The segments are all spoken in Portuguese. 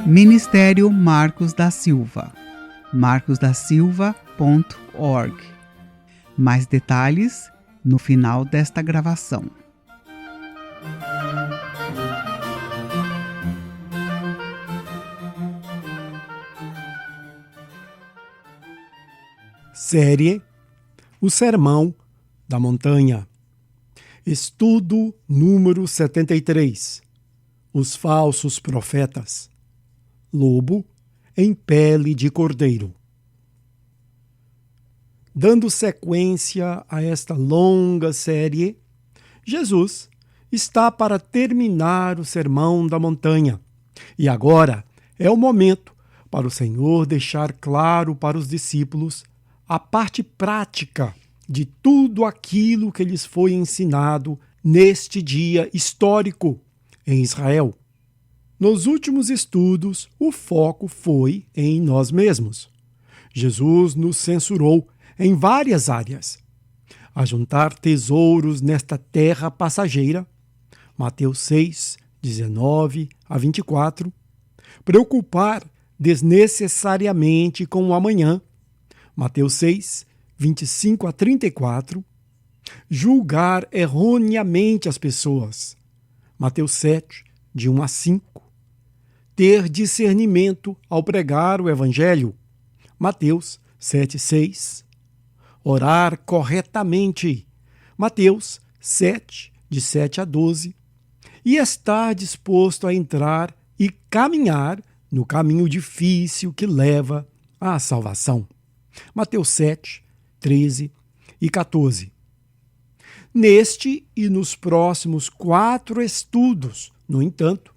Ministério Marcos da Silva, marcosdasilva.org. Mais detalhes no final desta gravação. Série O Sermão da Montanha. Estudo número 73. Os falsos profetas. Lobo em pele de cordeiro. Dando sequência a esta longa série, Jesus está para terminar o Sermão da Montanha. E agora é o momento para o Senhor deixar claro para os discípulos a parte prática de tudo aquilo que lhes foi ensinado neste dia histórico em Israel. Nos últimos estudos, o foco foi em nós mesmos. Jesus nos censurou em várias áreas. Ajuntar tesouros nesta terra passageira, Mateus 6, 19 a 24. Preocupar desnecessariamente com o amanhã, Mateus 6, 25 a 34. Julgar erroneamente as pessoas, Mateus 7, de 1 a 5. Ter discernimento ao pregar o Evangelho, Mateus 7, 6. Orar corretamente, Mateus 7, de 7 a 12. E estar disposto a entrar e caminhar no caminho difícil que leva à salvação, Mateus 7, 13 e 14. Neste e nos próximos 4 estudos, no entanto,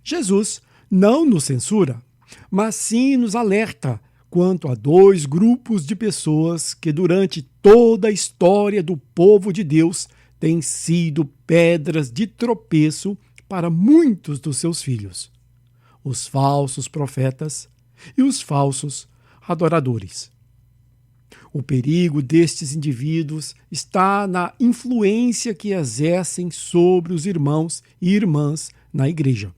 Jesus não nos censura, mas sim nos alerta quanto a 2 grupos de pessoas que durante toda a história do povo de Deus têm sido pedras de tropeço para muitos dos seus filhos: os falsos profetas e os falsos adoradores. O perigo destes indivíduos está na influência que exercem sobre os irmãos e irmãs na igreja.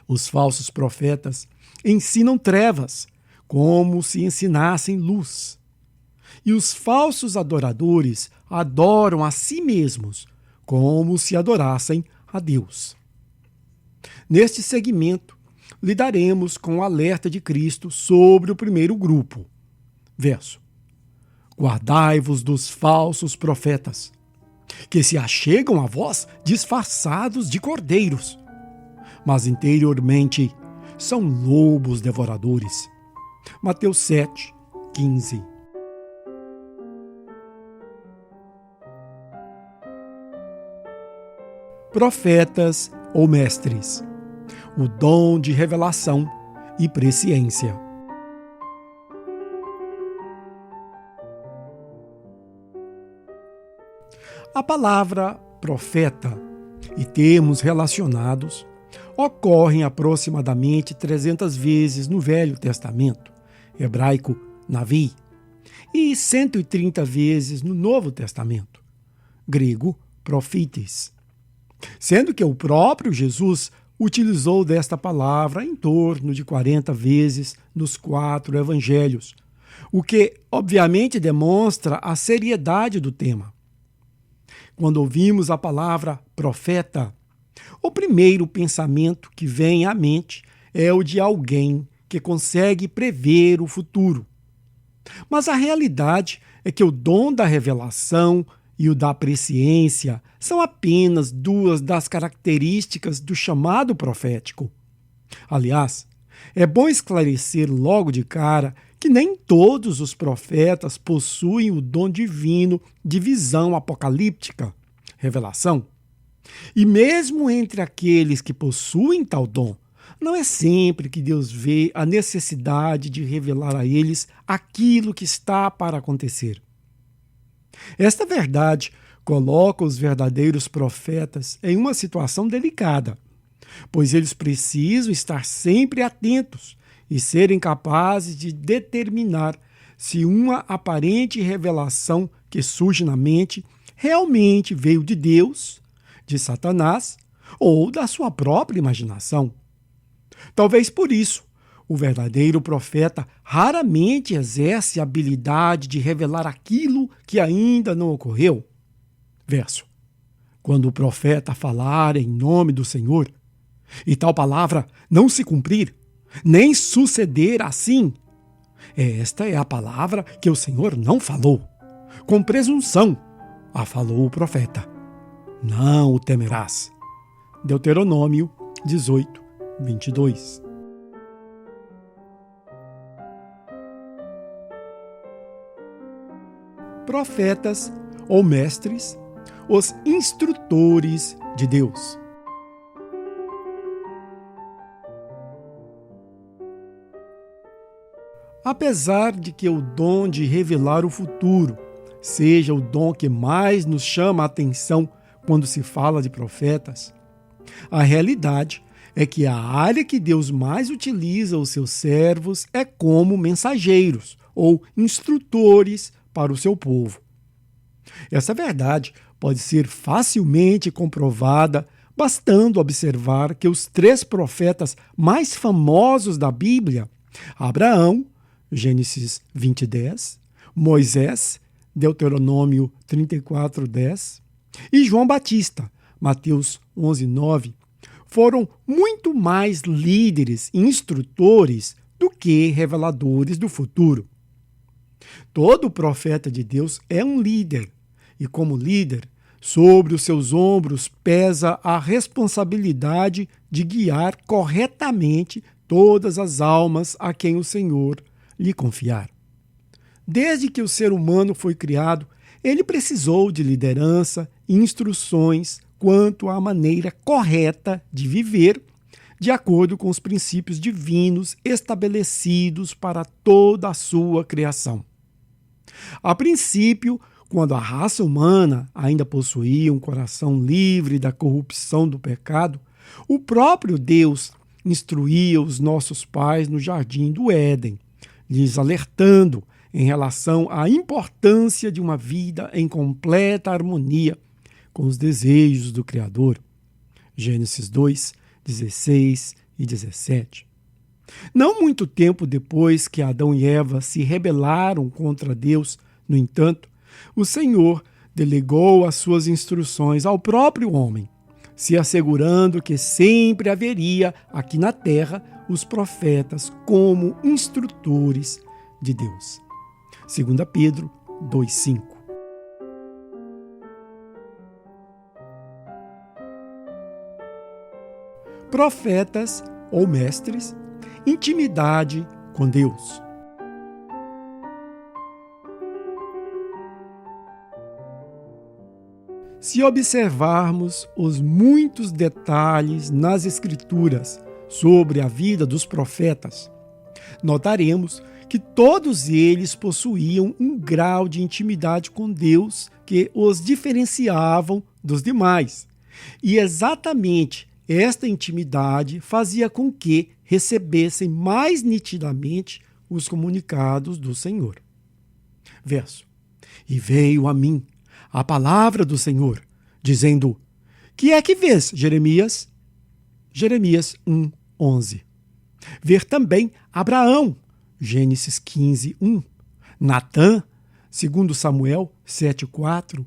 Os falsos profetas ensinam trevas, como se ensinassem luz. E os falsos adoradores adoram a si mesmos, como se adorassem a Deus. Neste segmento, lidaremos com o alerta de Cristo sobre o primeiro grupo. Verso: guardai-vos dos falsos profetas, que se achegam a vós disfarçados de cordeiros, mas interiormente são lobos devoradores. Mateus 7, 15. Profetas ou mestres, o dom de revelação e presciência. A palavra profeta e termos relacionados ocorrem aproximadamente 300 vezes no Velho Testamento, hebraico Navi, e 130 vezes no Novo Testamento, grego prophetes, sendo que o próprio Jesus utilizou desta palavra em torno de 40 vezes nos 4 evangelhos, o que obviamente demonstra a seriedade do tema. Quando ouvimos a palavra profeta, o primeiro pensamento que vem à mente é o de alguém que consegue prever o futuro. Mas a realidade é que o dom da revelação e o da presciência são apenas 2 das características do chamado profético. Aliás, é bom esclarecer logo de cara que nem todos os profetas possuem o dom divino de visão apocalíptica, revelação. E mesmo entre aqueles que possuem tal dom, não é sempre que Deus vê a necessidade de revelar a eles aquilo que está para acontecer. Esta verdade coloca os verdadeiros profetas em uma situação delicada, pois eles precisam estar sempre atentos e serem capazes de determinar se uma aparente revelação que surge na mente realmente veio de Deus, de Satanás ou da sua própria imaginação. Talvez por isso, o verdadeiro profeta raramente exerce a habilidade de revelar aquilo que ainda não ocorreu. Verso: quando o profeta falar em nome do Senhor, e tal palavra não se cumprir, nem suceder assim, esta é a palavra que o Senhor não falou. Com presunção a falou o profeta. Não o temerás. Deuteronômio 18, 22. Profetas ou mestres, os instrutores de Deus. Apesar de que o dom de revelar o futuro seja o dom que mais nos chama a atenção quando se fala de profetas, a realidade é que a área que Deus mais utiliza os seus servos é como mensageiros ou instrutores para o seu povo. Essa verdade pode ser facilmente comprovada bastando observar que os 3 profetas mais famosos da Bíblia, Abraão, Gênesis 20:10, Moisés, Deuteronômio 34:10, e João Batista, Mateus 11:9, foram muito mais líderes e instrutores do que reveladores do futuro. Todo profeta de Deus é um líder, e como líder, sobre os seus ombros pesa a responsabilidade de guiar corretamente todas as almas a quem o Senhor lhe confiar. Desde que o ser humano foi criado, ele precisou de liderança e instruções quanto à maneira correta de viver, de acordo com os princípios divinos estabelecidos para toda a sua criação. A princípio, quando a raça humana ainda possuía um coração livre da corrupção do pecado, o próprio Deus instruía os nossos pais no jardim do Éden, lhes alertando em relação à importância de uma vida em completa harmonia com os desejos do Criador. Gênesis 2, 16 e 17. Não muito tempo depois que Adão e Eva se rebelaram contra Deus, no entanto, o Senhor delegou as suas instruções ao próprio homem, se assegurando que sempre haveria aqui na terra os profetas como instrutores de Deus. 2 Pedro 2,5. Profetas ou mestres, intimidade com Deus. Se observarmos os muitos detalhes nas Escrituras sobre a vida dos profetas, notaremos que todos eles possuíam um grau de intimidade com Deus que os diferenciavam dos demais. E exatamente esta intimidade fazia com que recebessem mais nitidamente os comunicados do Senhor. Verso: e veio a mim a palavra do Senhor, dizendo: que é que vês, Jeremias? Jeremias 1:11. Ver também Abraão, Gênesis 15:1. Natã, 2 Samuel 7:4.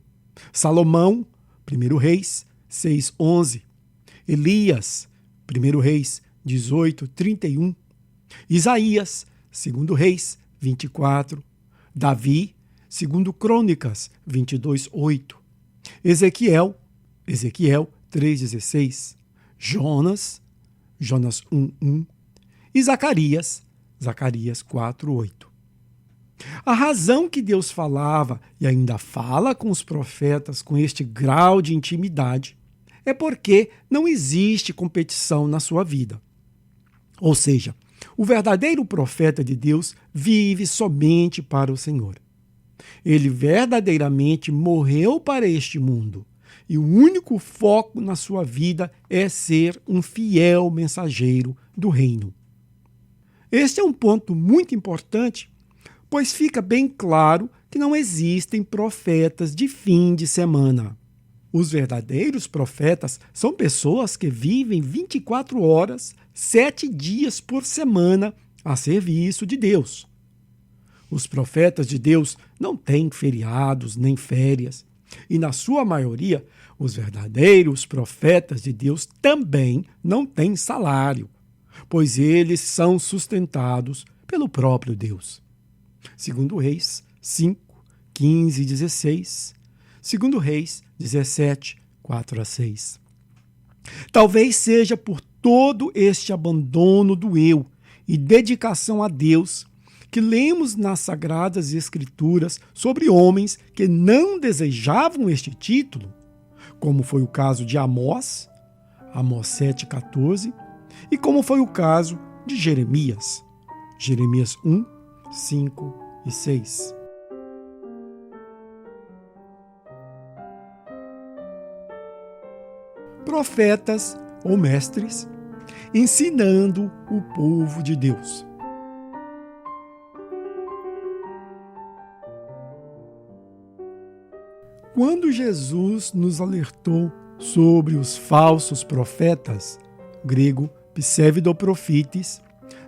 Salomão, 1 Reis 6:11. Elias, 1 Reis 18:31. Isaías, 2 Reis 24. Davi, 2 Crônicas 22:8. Ezequiel 3:16. Jonas 1:1. E Zacarias 4:8. A razão que Deus falava e ainda fala com os profetas com este grau de intimidade é porque não existe competição na sua vida. Ou seja, o verdadeiro profeta de Deus vive somente para o Senhor. Ele verdadeiramente morreu para este mundo e o único foco na sua vida é ser um fiel mensageiro do reino. Este é um ponto muito importante, pois fica bem claro que não existem profetas de fim de semana. Os verdadeiros profetas são pessoas que vivem 24 horas, 7 dias por semana a serviço de Deus. Os profetas de Deus não têm feriados nem férias. E, na sua maioria, os verdadeiros profetas de Deus também não têm salário, pois eles são sustentados pelo próprio Deus. 2 Reis 5, 15 e 16. 2 Reis 17, 4 a 6. Talvez seja por todo este abandono do eu e dedicação a Deus que lemos nas Sagradas Escrituras sobre homens que não desejavam este título, como foi o caso de Amós, Amós 7,14, e como foi o caso de Jeremias, Jeremias 1, 5 e 6. Profetas ou mestres ensinando o povo de Deus. Quando Jesus nos alertou sobre os falsos profetas, grego pseudoprofites,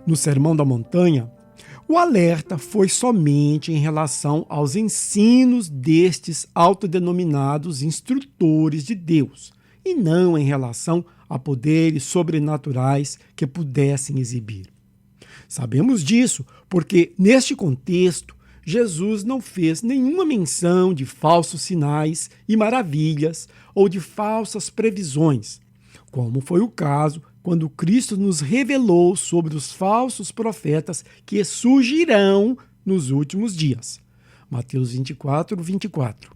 no Sermão da Montanha, o alerta foi somente em relação aos ensinos destes autodenominados instrutores de Deus, e não em relação a poderes sobrenaturais que pudessem exibir. Sabemos disso porque, neste contexto, Jesus não fez nenhuma menção de falsos sinais e maravilhas ou de falsas previsões, como foi o caso quando Cristo nos revelou sobre os falsos profetas que surgirão nos últimos dias. Mateus 24, 24.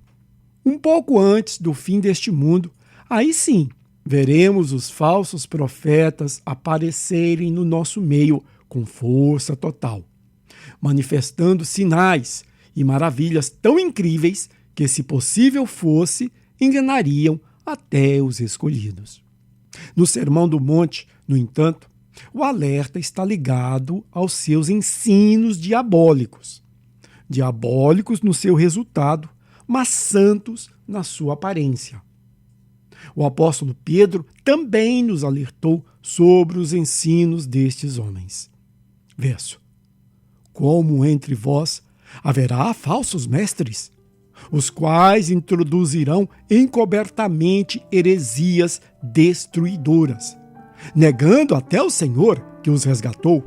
Um pouco antes do fim deste mundo, aí sim, veremos os falsos profetas aparecerem no nosso meio com força total, manifestando sinais e maravilhas tão incríveis que, se possível fosse, enganariam até os escolhidos. No Sermão do Monte, no entanto, o alerta está ligado aos seus ensinos diabólicos. Diabólicos no seu resultado, mas santos na sua aparência. O apóstolo Pedro também nos alertou sobre os ensinos destes homens. Verso: como entre vós haverá falsos mestres, os quais introduzirão encobertamente heresias destruidoras, negando até o Senhor que os resgatou,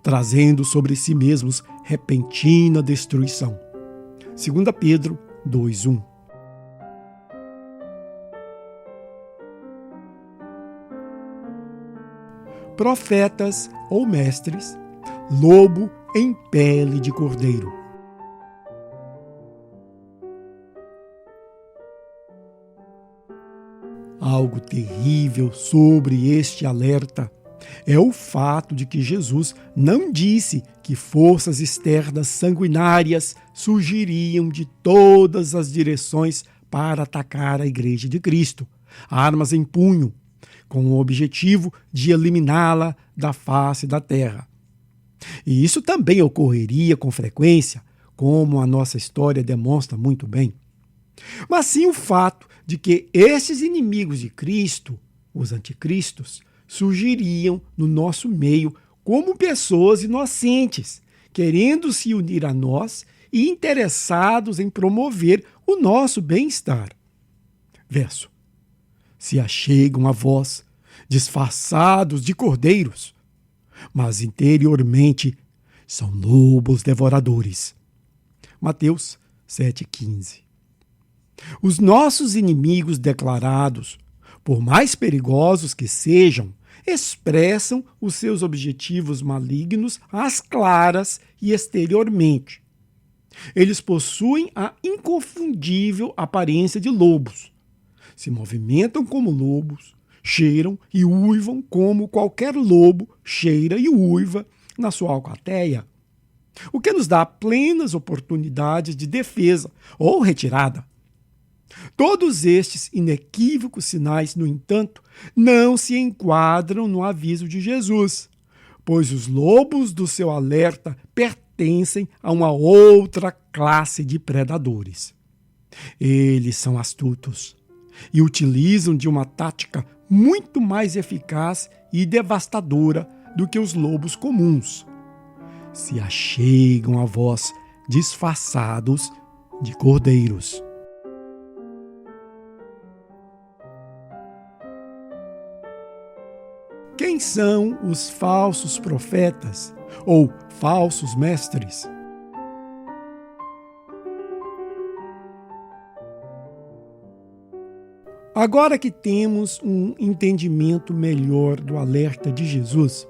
trazendo sobre si mesmos repentina destruição. 2 Pedro 2:1. Profetas ou mestres, lobo em pele de cordeiro. Algo terrível sobre este alerta é o fato de que Jesus não disse que forças externas sanguinárias surgiriam de todas as direções para atacar a Igreja de Cristo, armas em punho, com o objetivo de eliminá-la da face da terra. E isso também ocorreria com frequência, como a nossa história demonstra muito bem. Mas sim o fato de que esses inimigos de Cristo, os anticristos, surgiriam no nosso meio como pessoas inocentes, querendo se unir a nós e interessados em promover o nosso bem-estar. Verso: se achegam a vós, disfarçados de cordeiros, mas interiormente são lobos devoradores. Mateus 7,15. Os nossos inimigos declarados, por mais perigosos que sejam, expressam os seus objetivos malignos às claras e exteriormente. Eles possuem a inconfundível aparência de lobos, se movimentam como lobos, cheiram e uivam como qualquer lobo cheira e uiva na sua alcateia, o que nos dá plenas oportunidades de defesa ou retirada. Todos estes inequívocos sinais, no entanto, não se enquadram no aviso de Jesus, pois os lobos do seu alerta pertencem a uma outra classe de predadores. Eles são astutos, e utilizam de uma tática muito mais eficaz e devastadora do que os lobos comuns. Se achegam a vós disfarçados de cordeiros. Quem são os falsos profetas ou falsos mestres? Agora que temos um entendimento melhor do alerta de Jesus,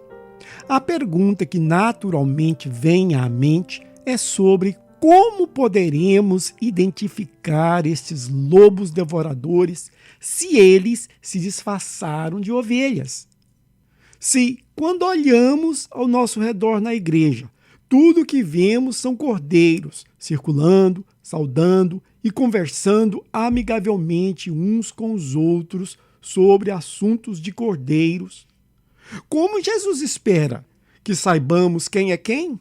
a pergunta que naturalmente vem à mente é sobre como poderemos identificar estes lobos devoradores se eles se disfarçaram de ovelhas. Se, quando olhamos ao nosso redor na igreja, tudo o que vemos são cordeiros circulando, saudando e conversando amigavelmente uns com os outros sobre assuntos de cordeiros, como Jesus espera que saibamos quem é quem?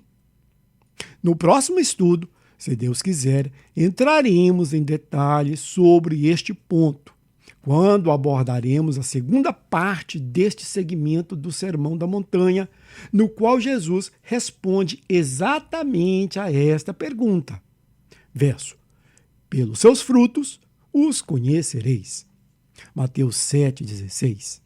No próximo estudo, se Deus quiser, entraremos em detalhes sobre este ponto, quando abordaremos a segunda parte deste segmento do Sermão da Montanha, no qual Jesus responde exatamente a esta pergunta. Verso: pelos seus frutos os conhecereis. Mateus 7,16.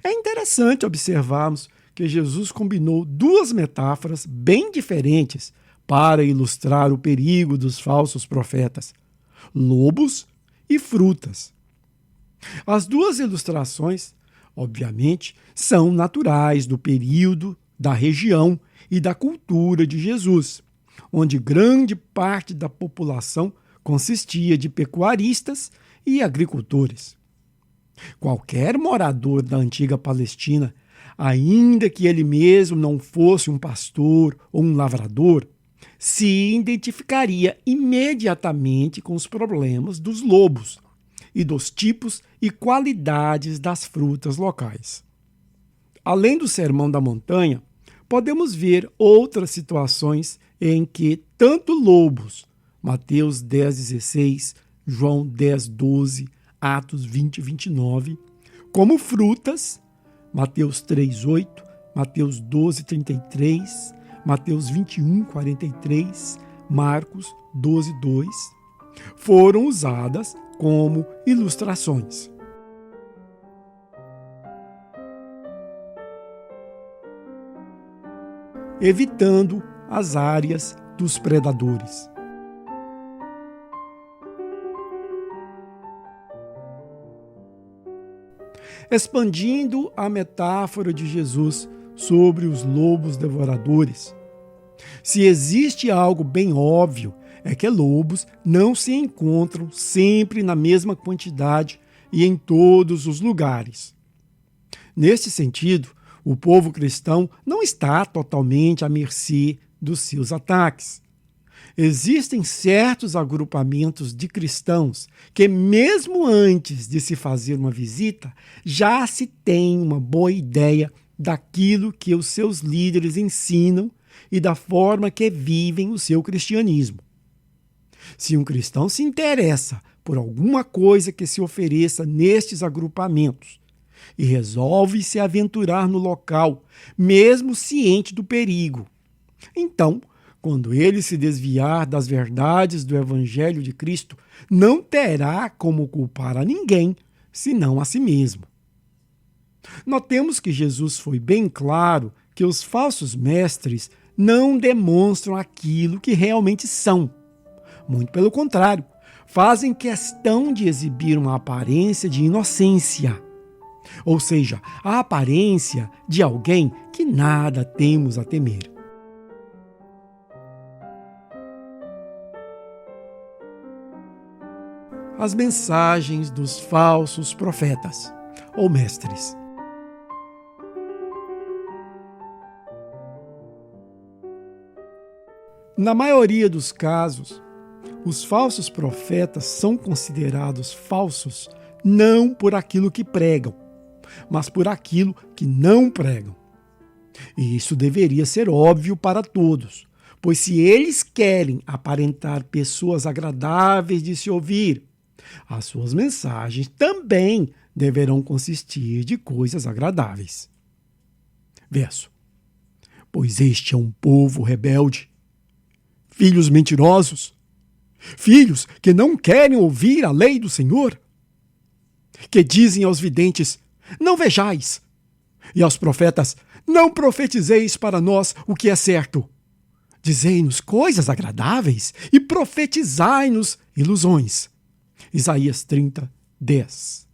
É interessante observarmos que Jesus combinou duas metáforas bem diferentes para ilustrar o perigo dos falsos profetas: lobos e frutas. As duas ilustrações, obviamente, são naturais do período, da região e da cultura de Jesus, onde grande parte da população consistia de pecuaristas e agricultores. Qualquer morador da antiga Palestina, ainda que ele mesmo não fosse um pastor ou um lavrador, se identificaria imediatamente com os problemas dos lobos e dos tipos e qualidades das frutas locais. Além do Sermão da Montanha, podemos ver outras situações em que tanto lobos, Mateus 10,16, João 10,12, Atos 20:29, como frutas, Mateus 3,8, Mateus 12:33, Mateus 21:43, Marcos 12:2, foram usadas como ilustrações. Evitando as áreas dos predadores. Expandindo a metáfora de Jesus sobre os lobos devoradores, se existe algo bem óbvio, é que lobos não se encontram sempre na mesma quantidade e em todos os lugares. Neste sentido, o povo cristão não está totalmente à mercê dos seus ataques. Existem certos agrupamentos de cristãos que, mesmo antes de se fazer uma visita, já se tem uma boa ideia daquilo que os seus líderes ensinam e da forma que vivem o seu cristianismo. Se um cristão se interessa por alguma coisa que se ofereça nestes agrupamentos e resolve se aventurar no local, mesmo ciente do perigo, então, quando ele se desviar das verdades do Evangelho de Cristo, não terá como culpar a ninguém, senão a si mesmo. Notemos que Jesus foi bem claro que os falsos mestres não demonstram aquilo que realmente são. Muito pelo contrário, fazem questão de exibir uma aparência de inocência, ou seja, a aparência de alguém que nada temos a temer. As mensagens dos falsos profetas ou mestres. Na maioria dos casos, os falsos profetas são considerados falsos não por aquilo que pregam, mas por aquilo que não pregam. E isso deveria ser óbvio para todos, pois se eles querem aparentar pessoas agradáveis de se ouvir, As suas mensagens também deverão consistir de coisas agradáveis. Verso: pois este é um povo rebelde, filhos mentirosos, filhos que não querem ouvir a lei do Senhor, que dizem aos videntes: não vejais, e aos profetas: não profetizeis para nós o que é certo. Dizei-nos coisas agradáveis e profetizai-nos ilusões. Isaías 30, 10.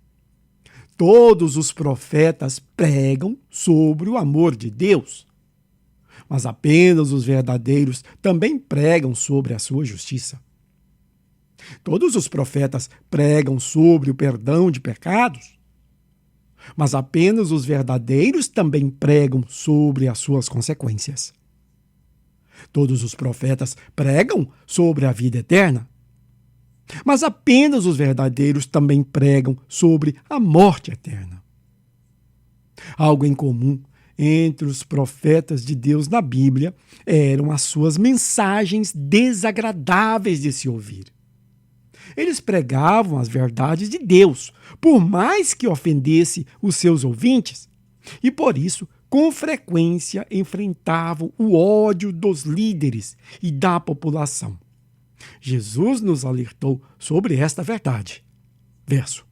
Todos os profetas pregam sobre o amor de Deus, mas apenas os verdadeiros também pregam sobre a sua justiça. Todos os profetas pregam sobre o perdão de pecados, mas apenas os verdadeiros também pregam sobre as suas consequências. Todos os profetas pregam sobre a vida eterna, mas apenas os verdadeiros também pregam sobre a morte eterna. Algo em comum entre os profetas de Deus na Bíblia eram as suas mensagens desagradáveis de se ouvir. Eles pregavam as verdades de Deus, por mais que ofendesse os seus ouvintes, e por isso, com frequência, enfrentavam o ódio dos líderes e da população. Jesus nos alertou sobre esta verdade. Verso: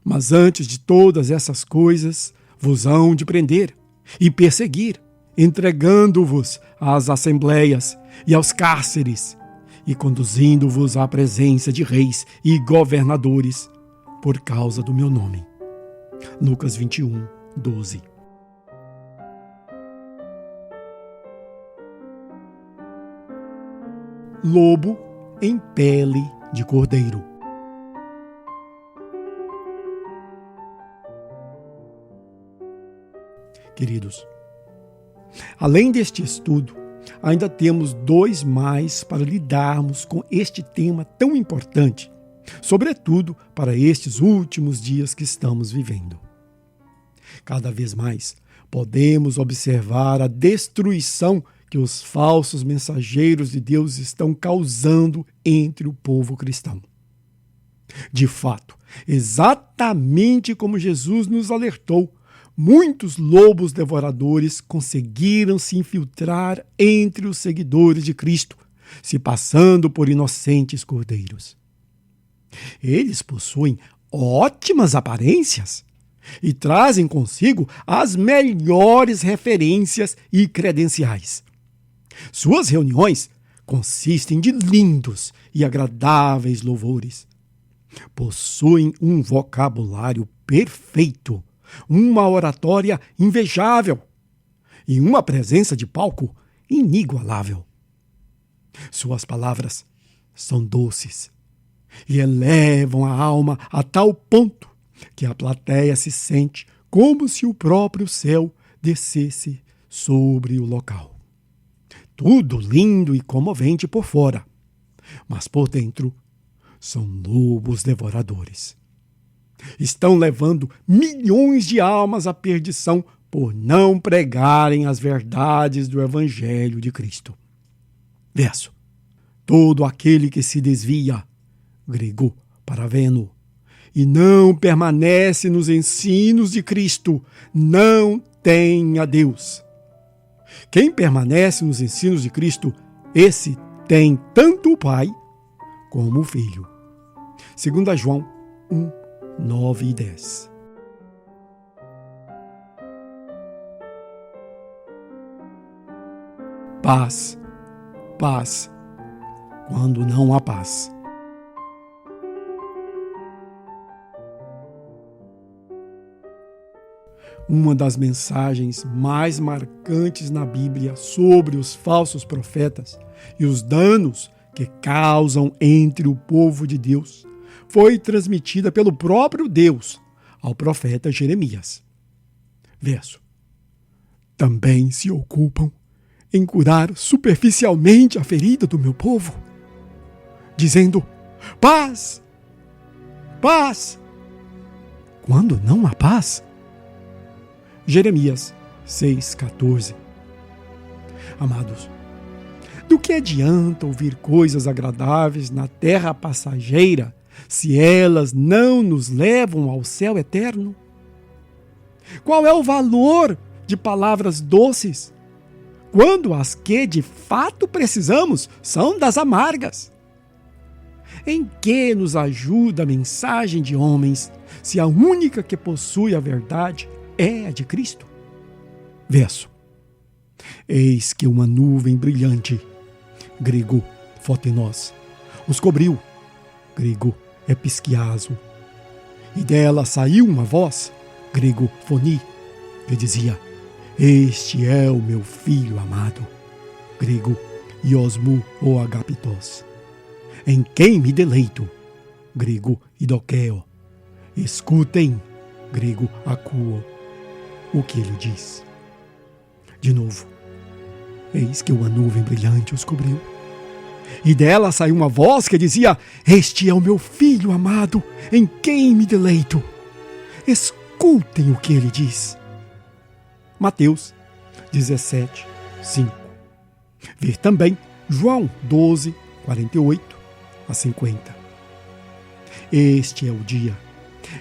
mas antes de todas essas coisas, vos hão de prender e perseguir, entregando-vos às assembleias e aos cárceres, e conduzindo-vos à presença de reis e governadores, por causa do meu nome. Lucas 21, 12. Lobo em pele de cordeiro. Queridos, além deste estudo, ainda temos 2 mais para lidarmos com este tema tão importante, sobretudo para estes últimos dias que estamos vivendo. Cada vez mais podemos observar a destruição que os falsos mensageiros de Deus estão causando entre o povo cristão. De fato, exatamente como Jesus nos alertou, muitos lobos devoradores conseguiram se infiltrar entre os seguidores de Cristo, se passando por inocentes cordeiros. Eles possuem ótimas aparências e trazem consigo as melhores referências e credenciais. Suas reuniões consistem de lindos e agradáveis louvores. Possuem um vocabulário perfeito, uma oratória invejável e uma presença de palco inigualável. Suas palavras são doces e elevam a alma a tal ponto que a plateia se sente como se o próprio céu descesse sobre o local. Tudo lindo e comovente por fora, mas por dentro são lobos devoradores. Estão levando milhões de almas à perdição por não pregarem as verdades do Evangelho de Cristo. Verso: todo aquele que se desvia, grego paraveno, e não permanece nos ensinos de Cristo, não tem a Deus. Quem permanece nos ensinos de Cristo, esse tem tanto o Pai como o Filho. 2 João 1, 9 e 10. Paz, paz, quando não há paz. Uma das mensagens mais marcantes na Bíblia sobre os falsos profetas e os danos que causam entre o povo de Deus foi transmitida pelo próprio Deus ao profeta Jeremias. Verso: também se ocupam em curar superficialmente a ferida do meu povo, dizendo: paz, paz, quando não há paz. Jeremias 6,14. Amados, do que adianta ouvir coisas agradáveis na terra passageira se elas não nos levam ao céu eterno? Qual é o valor de palavras doces, quando as que de fato precisamos são das amargas? Em que nos ajuda a mensagem de homens, se a única que possui a verdade é a de Cristo? Verso. Eis que uma nuvem brilhante, grego fotenós, os cobriu, grego episquiaso, e dela saiu uma voz, grego foni, que dizia: Este é o meu filho amado, grego iosmu ou agapitos, em quem me deleito, grego idokeo. Escutem, grego akuo, o que ele diz. De novo, eis que uma nuvem brilhante os cobriu, e dela saiu uma voz que dizia: Este é o meu filho amado, em quem me deleito. Escutem o que ele diz. Mateus 17, 5. Ver também João 12, 48 a 50. Este é o dia.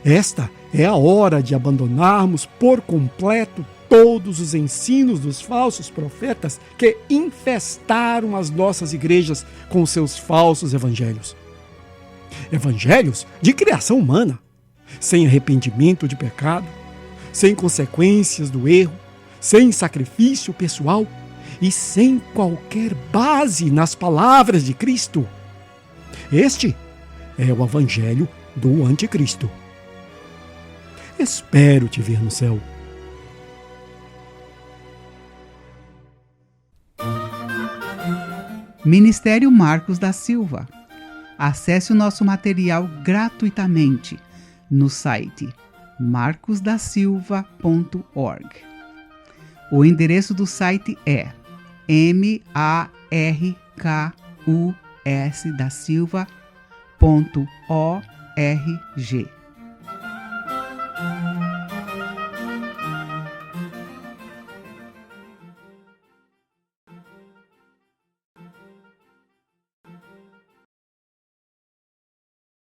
Esta é a hora de abandonarmos por completo todos os ensinos dos falsos profetas que infestaram as nossas igrejas com seus falsos evangelhos. Evangelhos de criação humana, sem arrependimento de pecado, sem consequências do erro, sem sacrifício pessoal e sem qualquer base nas palavras de Cristo. Este é o evangelho do anticristo. Espero te ver no céu. Ministério Marcos da Silva. Acesse o nosso material gratuitamente no site marcosdasilva.org. O endereço do site é markusdasilva.org.